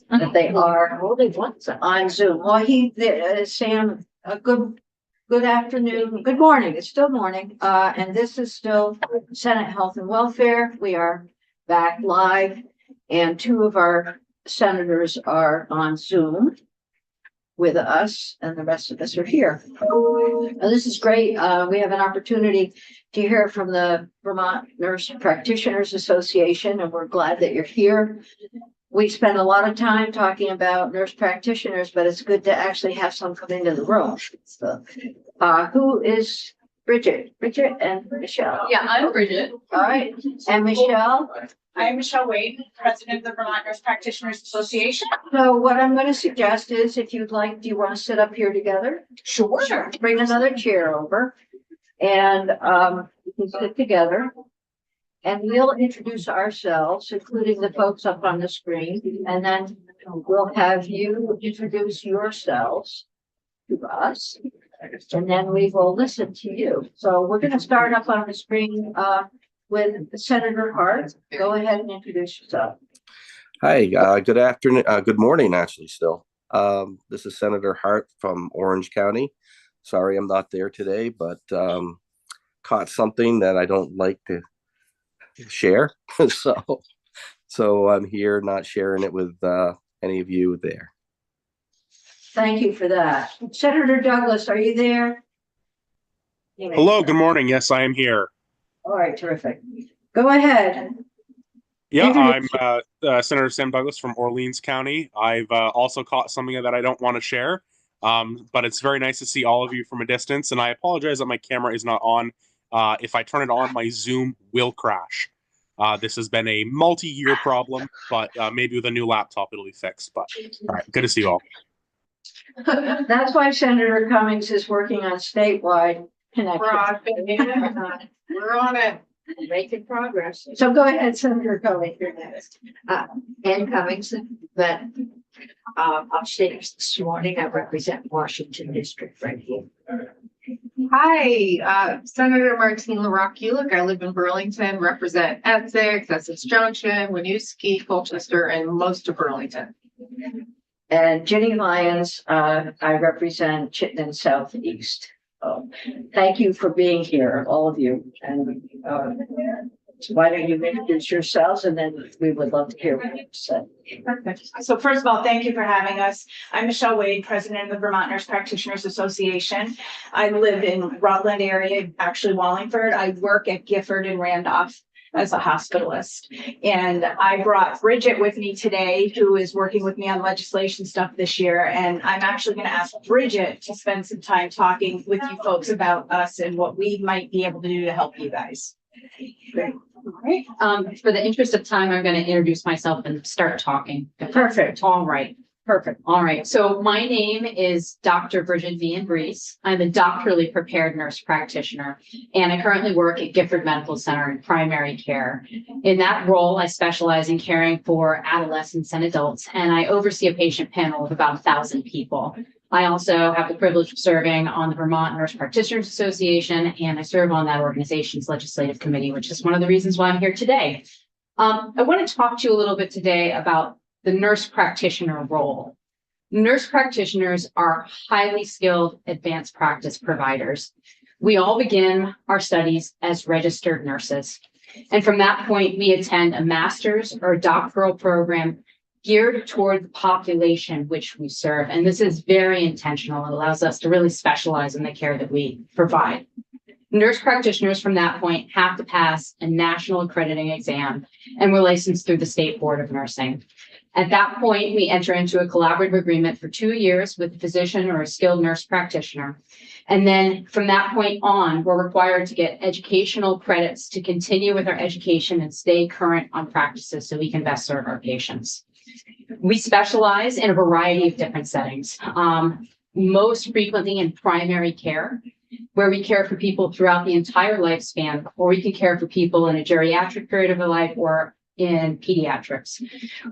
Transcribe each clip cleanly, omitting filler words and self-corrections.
that they are on Zoom. Well, Sam, good afternoon, good morning. It's still morning. And this is still Senate Health and Welfare. We are back live, and two of our senators are on Zoom with us, and the rest of us are here. This is great. We have an opportunity to hear from the Vermont Nurse Practitioners Association, and we're glad that you're here. We spend a lot of time talking about nurse practitioners, but it's good to actually have some come into the room. So, who is Bridget? Bridget and Michelle. Yeah, I'm Bridget. All right. And Michelle? I'm Michelle Wade, president of the Vermont Nurse Practitioners Association. So what I'm going to suggest is, if you'd like, do you want to sit up here together? Sure. Bring another chair over, and we can sit together. And we'll introduce ourselves, including the folks up on the screen, and then we'll have you introduce yourselves to us, and then we will listen to you. So we're going to start up on the screen with Senator Hart. Go ahead and introduce yourself. Hi, good afternoon, good morning, actually, still. This is Senator Hart from Orange County. Sorry I'm not there today, but caught something that I don't like to share. so I'm here not sharing it with any of you there. Thank you for that. Senator Douglas, are you there? Hello, good morning. Yes, I am here. All right, terrific. Go ahead. Yeah, I'm Senator Sam Douglas from Orleans County. I've also caught something that I don't want to share, but it's very nice to see all of you from a distance, and I apologize that my camera is not on. If I turn it on, my Zoom will crash. This has been a multi-year problem, but maybe with a new laptop it'll be fixed. But all right, good to see you all. That's why Senator Cummings is working on statewide connection. We're on it. Making progress. So go ahead, Senator Cummings. You're next. Ann Cummings, but upstairs this morning. I represent Washington District right here. Hi, Senator Martine LaRoque-Ulick. I live in Burlington, represent Essex Junction, Winooski, Colchester, and most of Burlington. And Jenny Lyons, I represent Chittenden Southeast. Thank you for being here, all of you. And why don't you introduce yourselves, and then we would love to hear what you said. Perfect. So first of all, thank you for having us. I'm Michelle Wade, president of the Vermont Nurse Practitioners Association. I live in Rutland area, actually Wallingford. I work at Gifford and Randolph as a hospitalist. And I brought Bridget with me today, who is working with me on legislation stuff this year. And I'm actually going to ask Bridget to spend some time talking with you folks about us and what we might be able to do to help you guys. Great. All right. For the interest of time, I'm going to introduce myself and start talking. Perfect. All right. Perfect. All right. So my name is Dr. Bridget V. Brees. I'm a doctorally prepared nurse practitioner, and I currently work at Gifford Medical Center in primary care. In that role, I specialize in caring for adolescents and adults, and I oversee a patient panel of about 1,000 people. I also have the privilege of serving on the Vermont Nurse Practitioners Association, and I serve on that organization's legislative committee, which is one of the reasons why I'm here today. I want to talk to you a little bit today about the nurse practitioner role. Nurse practitioners are highly skilled advanced practice providers. We all begin our studies as registered nurses. And from that point, we attend a master's or doctoral program geared toward the population which we serve. And this is very intentional. It allows us to really specialize in the care that we provide. Nurse practitioners from that point have to pass a national accrediting exam, and we're licensed through the State Board of Nursing. At that point, we enter into a collaborative agreement for 2 years with a physician or a skilled nurse practitioner. And then from that point on, we're required to get educational credits to continue with our education and stay current on practices so we can best serve our patients. We specialize in a variety of different settings, most frequently in primary care, where we care for people throughout the entire lifespan, or we can care for people in a geriatric period of their life or in pediatrics.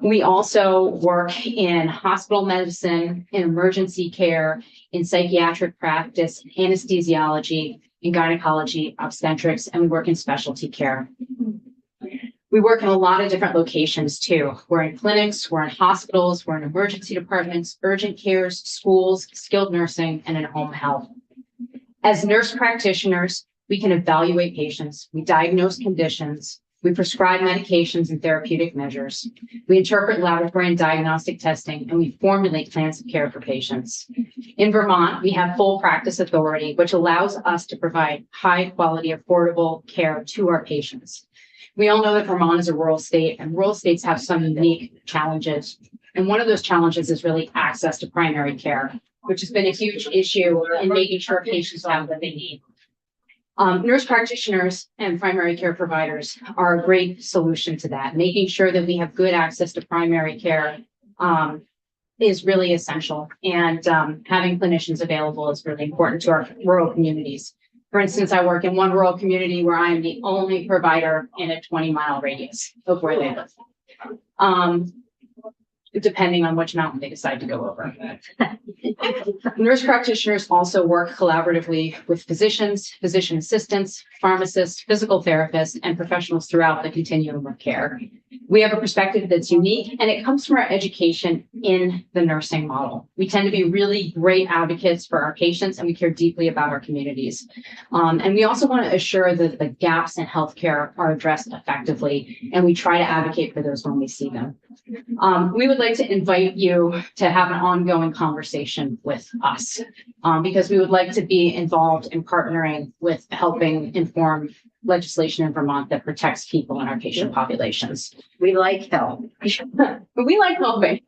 We also work in hospital medicine, in emergency care, in psychiatric practice, anesthesiology, in gynecology, obstetrics, and we work in specialty care. We work in a lot of different locations too. We're in clinics, we're in hospitals, we're in emergency departments, urgent cares, schools, skilled nursing, and in home health. As nurse practitioners, we can evaluate patients, we diagnose conditions, we prescribe medications and therapeutic measures, we interpret laboratory and diagnostic testing, and we formulate plans of care for patients. In Vermont, we have full practice authority, which allows us to provide high quality, affordable care to our patients. We all know that Vermont is a rural state, and rural states have some unique challenges. And one of those challenges is really access to primary care, which has been a huge issue in making sure patients have what they need. Nurse practitioners and primary care providers are a great solution to that. Making sure that we have good access to primary care is really essential. And having clinicians available is really important to our rural communities. For instance, I work in one rural community where I am the only provider in a 20-mile radius of where they live. Depending on which mountain they decide to go over. Nurse practitioners also work collaboratively with physicians, physician assistants, pharmacists, physical therapists, and professionals throughout the continuum of care. We have a perspective that's unique, and it comes from our education in the nursing model. We tend to be really great advocates for our patients, and we care deeply about our communities. And we also want to assure that the gaps in healthcare are addressed effectively, and we try to advocate for those when we see them. We would like to invite you to have an ongoing conversation with us because we would like to be involved in partnering with helping inform legislation in Vermont that protects people in our patient populations. We like help. But we like helping.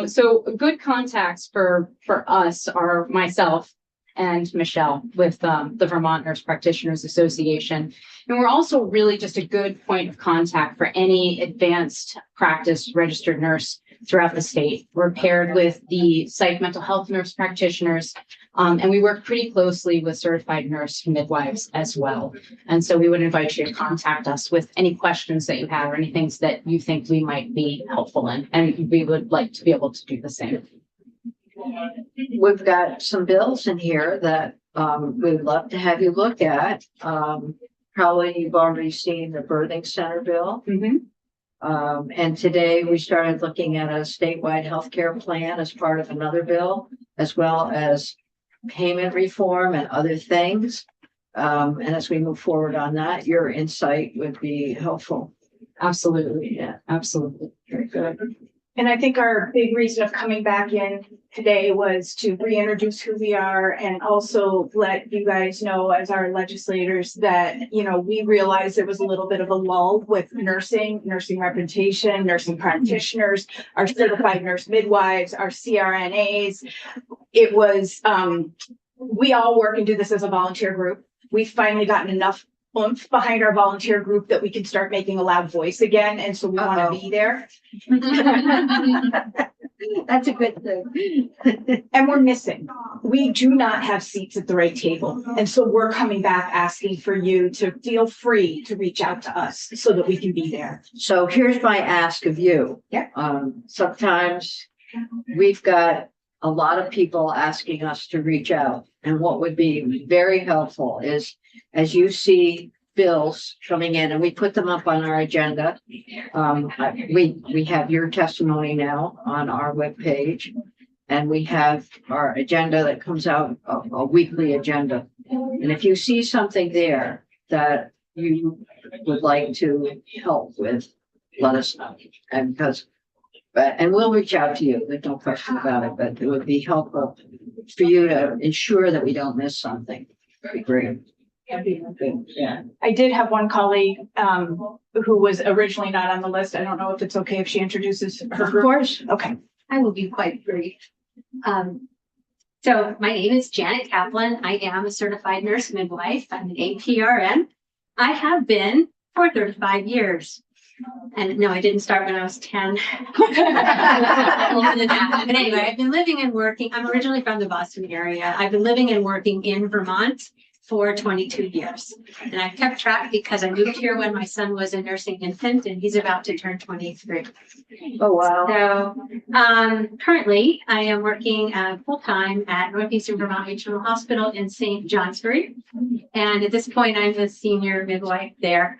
So good contacts for us are myself and Michelle with the Vermont Nurse Practitioners Association. And we're also really just a good point of contact for any advanced practice registered nurse throughout the state. We're paired with the psych mental health nurse practitioners, and we work pretty closely with certified nurse midwives as well. And so we would invite you to contact us with any questions that you have or any things that you think we might be helpful in. And we would like to be able to do the same. We've got some bills in here that we'd love to have you look at. Probably you've already seen the birthing center bill. And today we started looking at a statewide healthcare plan as part of another bill, as well as payment reform and other things. And as we move forward on that, your insight would be helpful. Absolutely. Yeah, absolutely. Very good. And I think our big reason of coming back in today was to reintroduce who we are and also let you guys know as our legislators that, you know, we realized there was a little bit of a lull with nursing reputation, nursing practitioners, our certified nurse midwives, our CRNAs. It was, we all work and do this as a volunteer group. We've finally gotten enough oomph behind our volunteer group that we can start making a loud voice again. And so we want to be there. That's a good thing. And we're missing. We do not have seats at the right table. And so we're coming back asking for you to feel free to reach out to us so that we can be there. So here's my ask of you. Yeah. Sometimes we've got a lot of people asking us to reach out. And what would be very helpful is as you see bills coming in, and we put them up on our agenda. We have your testimony now on our webpage, and we have our agenda that comes out, a weekly agenda. And if you see something there that you would like to help with, let us know. And we'll reach out to you. There's no question about it, but it would be helpful for you to ensure that we don't miss something. That'd be great. Yeah. I did have one colleague who was originally not on the list. I don't know if it's okay if she introduces her Of group. course. Okay. I will be quite brief. So my name is Janet Kaplan. I am a certified nurse midwife. I'm an APRN. I have been for 35 years. And no, I didn't start when I was 10. Older than that. But anyway, I've been living and working. I'm originally from the Boston area. I've been living and working in Vermont for 22 years. And I've kept track because I moved here when my son was a nursing infant and he's about to turn 23. Oh, wow. So currently I am working full-time at Northeastern Vermont Regional Hospital in St. Johnsbury. And at this point, I'm the senior midwife there.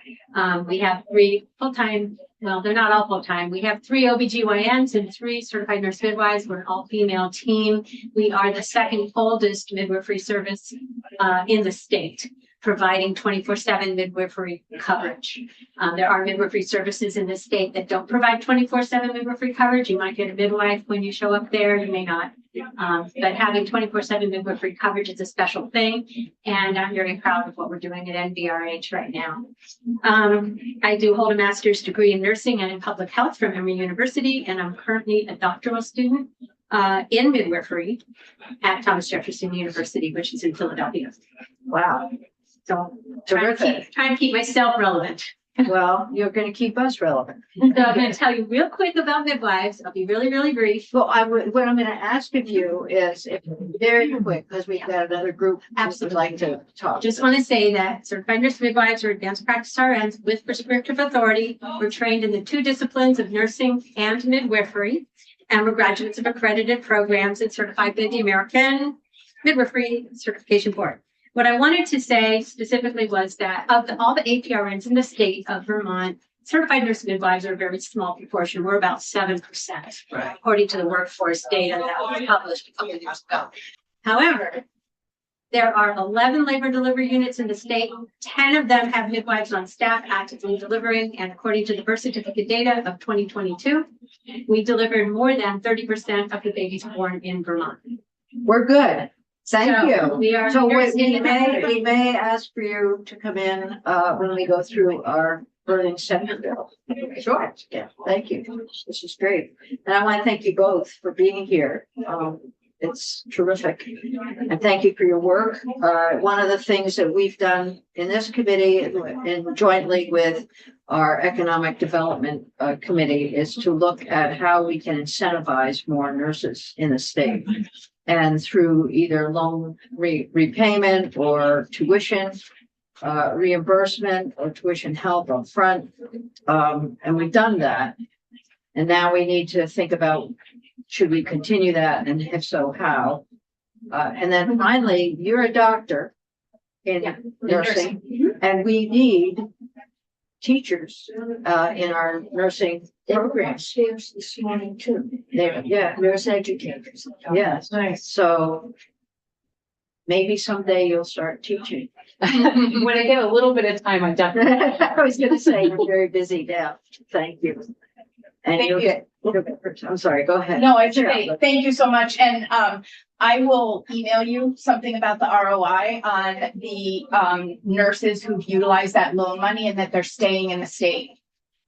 We have 3 full-time, well, they're not all full-time. We have 3 OBGYNs and 3 certified nurse midwives. We're an all-female team. We are the second oldest midwifery service in the state, providing 24/7 midwifery coverage. There are midwifery services in the state that don't provide 24/7 midwifery coverage. You might get a midwife when you show up there, you may not. But having 24/7 midwifery coverage is a special thing. And I'm very proud of what we're doing at NVRH right now. I do hold a master's degree in nursing and in public health from Emory University, and I'm currently a doctoral student in midwifery at Thomas Jefferson University, which is in Philadelphia. Wow. So Terrific. trying to keep myself relevant. Well, you're going to keep us relevant. So I'm going to tell you real quick about midwives. I'll be really, really brief. Well, what I'm going to ask of you is, if very quick, because we've got another group that would like to talk. Just want to say that certified nurse midwives are advanced practice RNs with prescriptive authority. We're trained in the 2 disciplines of nursing and midwifery, and we're graduates of accredited programs and certified by the American Midwifery Certification Board. What I wanted to say specifically was that of all the APRNs in the state of Vermont, certified nurse midwives are a very small proportion. We're about 7%, according to the workforce data that was published a couple of years ago. However, there are 11 labor delivery units in the state. 10 of them have midwives on staff actively delivering. And according to the birth certificate data of 2022, we delivered more than 30% of the babies born in Vermont. We're good. Thank So you. we are So nurse we independent. may ask for you to come in when we go through our birthing center bill. Sure. Yeah, thank you. This is great. And I want to thank you both for being here. It's terrific. And thank you for your work. One of the things that we've done in this committee and jointly with our economic development committee is to look at how we can incentivize more nurses in the state. And through either loan repayment or tuition reimbursement or tuition help up front. And we've done that. And now we need to think about, should we continue that? And if so, how? And then finally, you're a doctor in nursing, and we need teachers in our nursing programs. Upstairs this morning too. Yeah, Nurse educators. yes. Nice. So maybe someday you'll start teaching. When I get a little bit of time, I definitely. I was gonna say, you're very busy now. Thank you. And Thank you'll you. get, I'm sorry, go ahead. No, it's okay. Thank you so much. And I will email you something about the ROI on the nurses who've utilized that loan money and that they're staying in the state.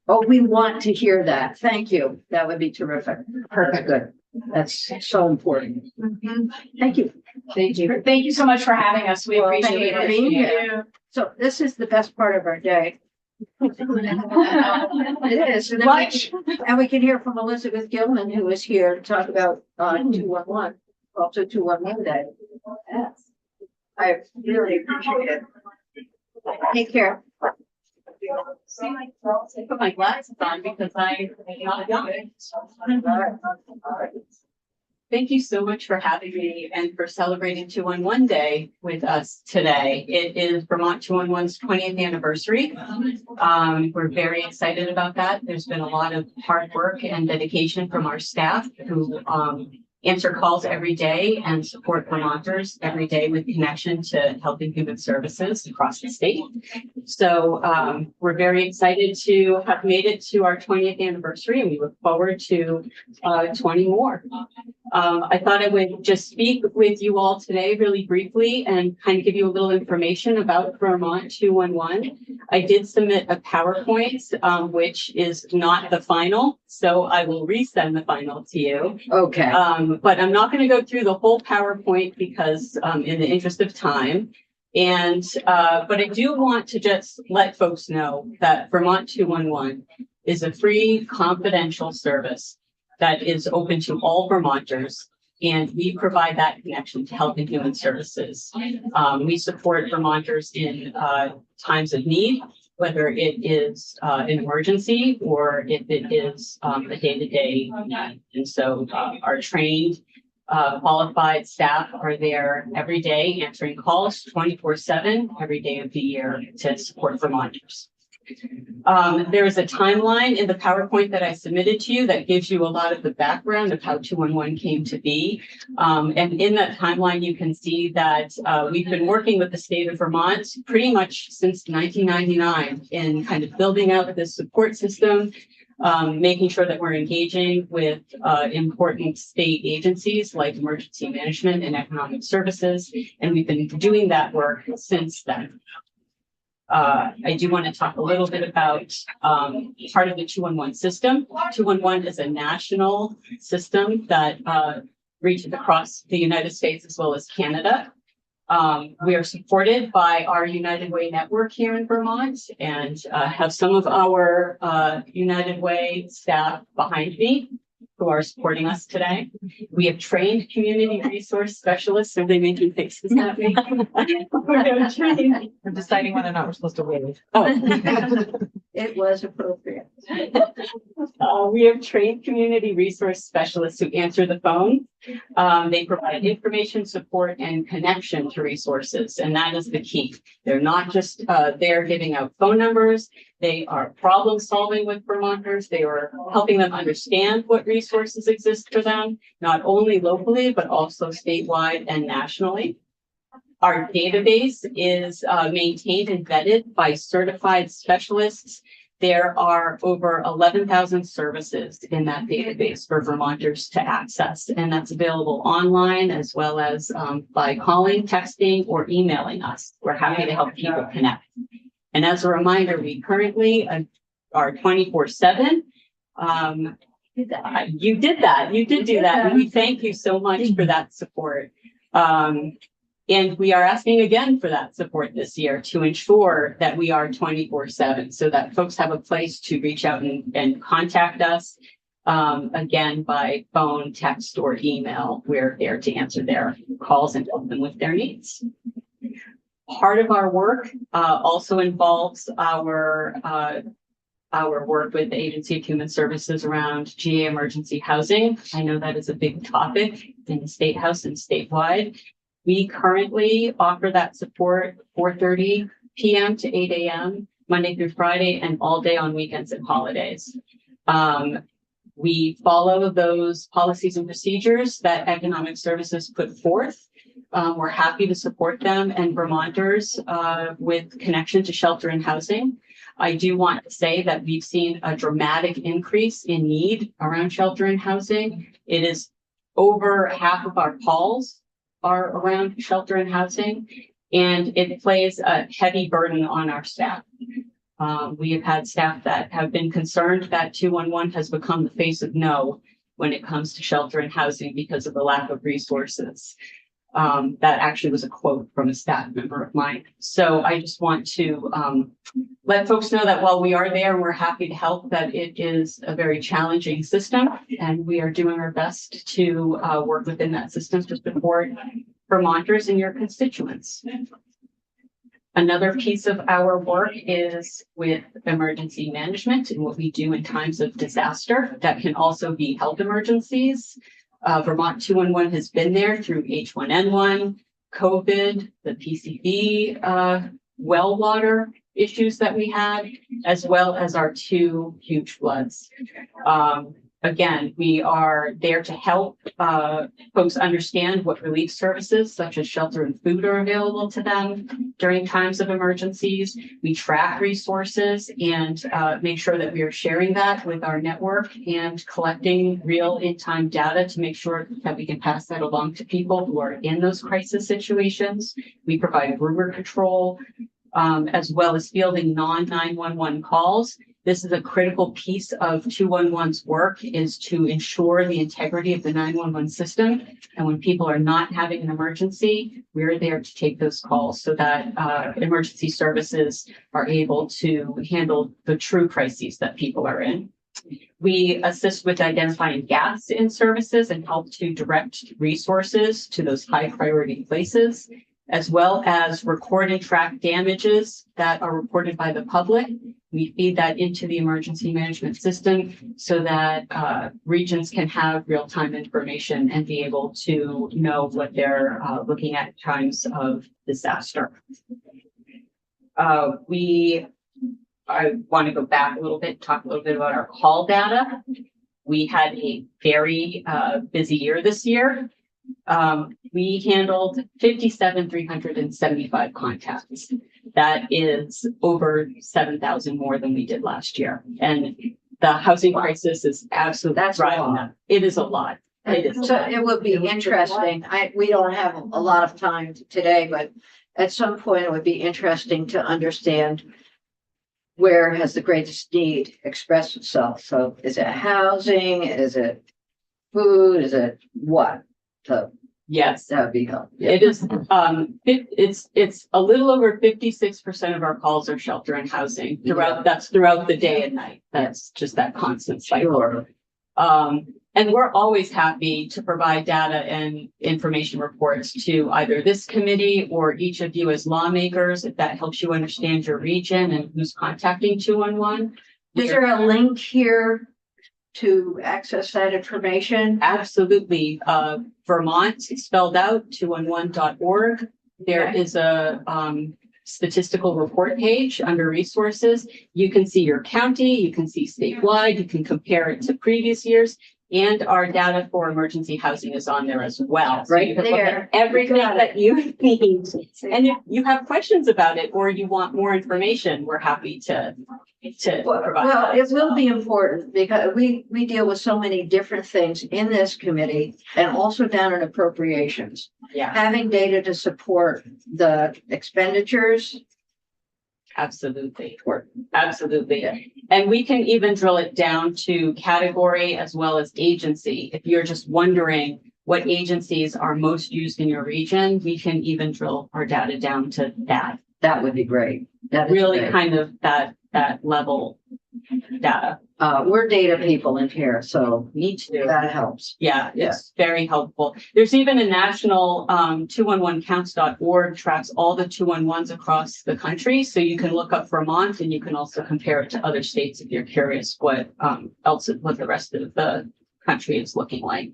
Oh, we want to hear that. Thank you. That would be terrific. Perfect. Good. That's so important. Thank you. Thank you. Thank you so much for having us. We Well, thank appreciate you for it. being here. So this is the best part of our day. It is. And then Lunch. and we can hear from Elizabeth Gilman, who is here to talk about 211, also 211 day. Yes. I really appreciate it. Take care. Put my glasses on because I'm not young. Thank you so much for having me and for celebrating 211 Day with us today. It is Vermont 211's 20th anniversary. We're very excited about that. There's been a lot of hard work and dedication from our staff who answer calls every day and support Vermonters every day with connection to Health and Human Services across the state. So we're very excited to have made it to our 20th anniversary, and we look forward to 20 more. I thought I would just speak with you all today really briefly and kind of give you a little information about Vermont 211. I did submit a PowerPoint, which is not the final, so I will resend the final to you. Okay. But I'm not going to go through the whole PowerPoint because in the interest of time. And but I do want to just let folks know that Vermont 211 is a free confidential service that is open to all Vermonters. and we provide that connection to Health and Human Services. We support Vermonters in times of need, whether it is an emergency or if it is a day-to-day need. And so our trained qualified staff are there every day answering calls 24/7 every day of the year to support Vermonters. There is a timeline in the PowerPoint that I submitted to you that gives you a lot of the background of how 211 came to be. And in that timeline, you can see that we've been working with the state of Vermont pretty much since 1999 in kind of building out this support system, making sure that we're engaging with important state agencies like Emergency Management and Economic Services. And we've been doing that work since then. I do want to talk a little bit about part of the 211 system. 211 is a national system that reaches across the United States as well as Canada. We are supported by our United Way network here in Vermont and have some of our United Way staff behind me who are supporting us today. We have trained community resource specialists. Are they making faces at me? I'm deciding whether or not we're supposed to wave. Oh. It was appropriate. We have trained community resource specialists who answer the phone. They provide information, support, and connection to resources, and that is the key. They're not just there giving out phone numbers. They are problem solving with Vermonters. They are helping them understand what resources exist for them, not only locally, but also statewide and nationally. Our database is maintained and vetted by certified specialists. There are over 11,000 services in that database for Vermonters to access, and that's available online as well as by calling, texting, or emailing us. We're happy to help people connect. And as a reminder, we currently are 24/7. You did that. You did do that. And we thank you so much for that support. And we are asking again for that support this year to ensure that we are 24/7 so that folks have a place to reach out and contact us. Again, by phone, text, or email. We're there to answer their calls and help them with their needs. Part of our work also involves our work with the Agency of Human Services around GA emergency housing. I know that is a big topic in the State House and statewide. We currently offer that support 4:30 p.m. to 8 a.m. Monday through Friday and all day on weekends and holidays. We follow those policies and procedures that Economic Services put forth. We're happy to support them and Vermonters with connection to shelter and housing. I do want to say that we've seen a dramatic increase in need around shelter and housing. It is over half of our calls are around shelter and housing, and it plays a heavy burden on our staff. We have had staff that have been concerned that 211 has become the face of no when it comes to shelter and housing because of the lack of resources. That actually was a quote from a staff member of mine. So I just want to let folks know that while we are there, we're happy to help, that it is a very challenging system, and we are doing our best to work within that system to support Vermonters and your constituents. Another piece of our work is with emergency management and what we do in times of disaster. That can also be health emergencies. Vermont 211 has been there through H1N1, COVID, the PCV, well water issues that we had, as well as our 2 huge floods. Again, we are there to help folks understand what relief services such as shelter and food are available to them during times of emergencies. We track resources and make sure that we are sharing that with our network and collecting real in-time data to make sure that we can pass that along to people who are in those crisis situations. We provide rumor control as well as fielding non-911 calls. This is a critical piece of 211's work, is to ensure the integrity of the 911 system. And when people are not having an emergency, we're there to take those calls so that emergency services are able to handle the true crises that people are in. We assist with identifying gaps in services and help to direct resources to those high priority places, as well as record and track damages that are reported by the public. We feed that into the emergency management system so that regions can have real-time information and be able to know what they're looking at in times of disaster. I want to go back a little bit, talk a little bit about our call data. We had a very busy year this year. We handled 57,375 contacts. That is over 7,000 more than we did last year. And the housing crisis is absolutely driving that. It is a lot. It is. So it would be interesting. We don't have a lot of time today, but at some point it would be interesting to understand where has the greatest need expressed itself. So is it housing? Is it food? Is it what? So Yes, that would be helpful. it is. It's a little over 56% of our calls are shelter and housing throughout. That's throughout the day and night. That's just that constant cycle. Sure. And we're always happy to provide data and information reports to either this committee or each of you as lawmakers, if that helps you understand your region and who's contacting 211. Is there a link here to access that information? Absolutely. Vermont spelled out 211.org. There is a statistical report page under resources. You can see your county, you can see statewide, you can compare it to previous years. And our data for emergency housing is on there as well. So Right you can look there. at everything that you need. And if you have questions about it or you want more information, we're happy to provide Well, that it as will well. be important because we deal with so many different things in this committee and also down in appropriations. Yeah, Having data to support the expenditures. absolutely. Absolutely. And we can even drill it down to category as well as agency. If you're just wondering what agencies are most used in your region, we can even drill our data down to that. That would be great. That is Really great. kind of that level data. We're data people in here, so Me too. that helps. Yeah, it's very helpful. There's even a national 211counts.org tracks all the 211s across the country. So you can look up Vermont and you can also compare it to other states if you're curious what the rest of the country is looking like.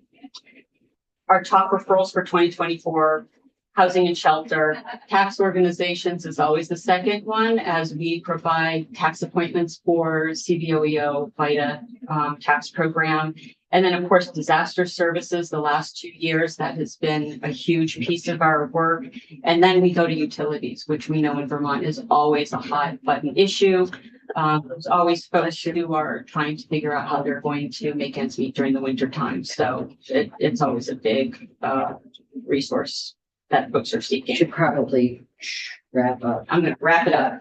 Our top referrals for 2024, housing and shelter. Tax organizations is always the second one, as we provide tax appointments for CBOEO, VITA tax program. And then, of course, disaster services, the last 2 years, that has been a huge piece of our work. And then we go to utilities, which we know in Vermont is always a hot button issue. There's always folks who are trying to figure out how they're going to make ends meet during the winter time. So it's always a big resource that folks are seeking. Should probably wrap up. I'm going to wrap it up.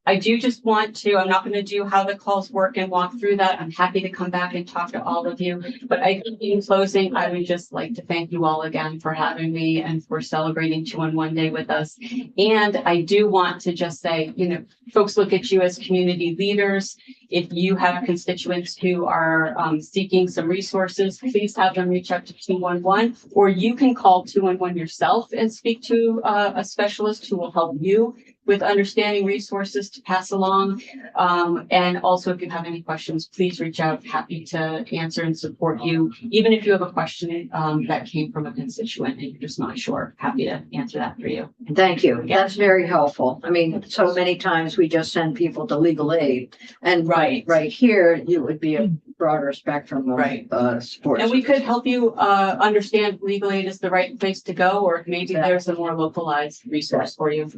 I do just want to, I'm not going to do how the calls work and walk through that. I'm happy to come back and talk to all of you. But I think in closing, I would just like to thank you all again for having me and for celebrating 211 Day with us. And I do want to just say, you know, folks look at you as community leaders. If you have constituents who are seeking some resources, please have them reach out to 211, or you can call 211 yourself and speak to a specialist who will help you with understanding resources to pass along. And also, if you have any questions, please reach out. Happy to answer and support you. Even if you have a question that came from a constituent and you're just not sure, happy to answer that for you. Thank you. Yeah. That's very helpful. I mean, so many times we just send people to legal aid. And right here, you would be a broader spectrum of support. And we could help you understand legal aid is the right place to go, or maybe there's a more localized resource for you.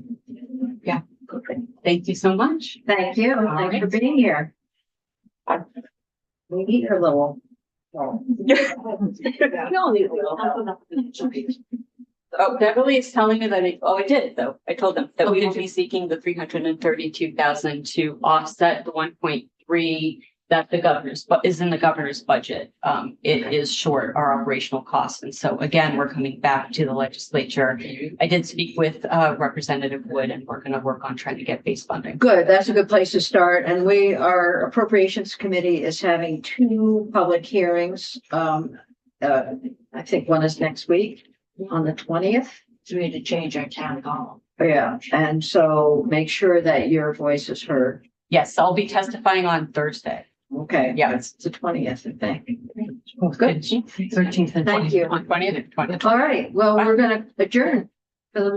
Yeah. Thank you so much. Thank you. Thanks for being here. We need a little. We all need a little. Oh, Beverly is telling me that I did though. I told them that we will be seeking the 332,000 to offset the 1.3 that the governor's, but is in the governor's budget. It is short our operational costs. And so again, we're coming back to the legislature. I did speak with Representative Wood, and we're going to work on trying to get base funding. Good, that's a good place to start. And our Appropriations Committee is having 2 public hearings. I think one is next week on the 20th. So we had to change our town hall. Yeah, and so make sure that your voice is heard. Yes, I'll be testifying on Thursday. Okay. Yeah. It's the 20th, I think. Good. 13th and Thank you. On 20th and 20th. All right, well, we're gonna adjourn for the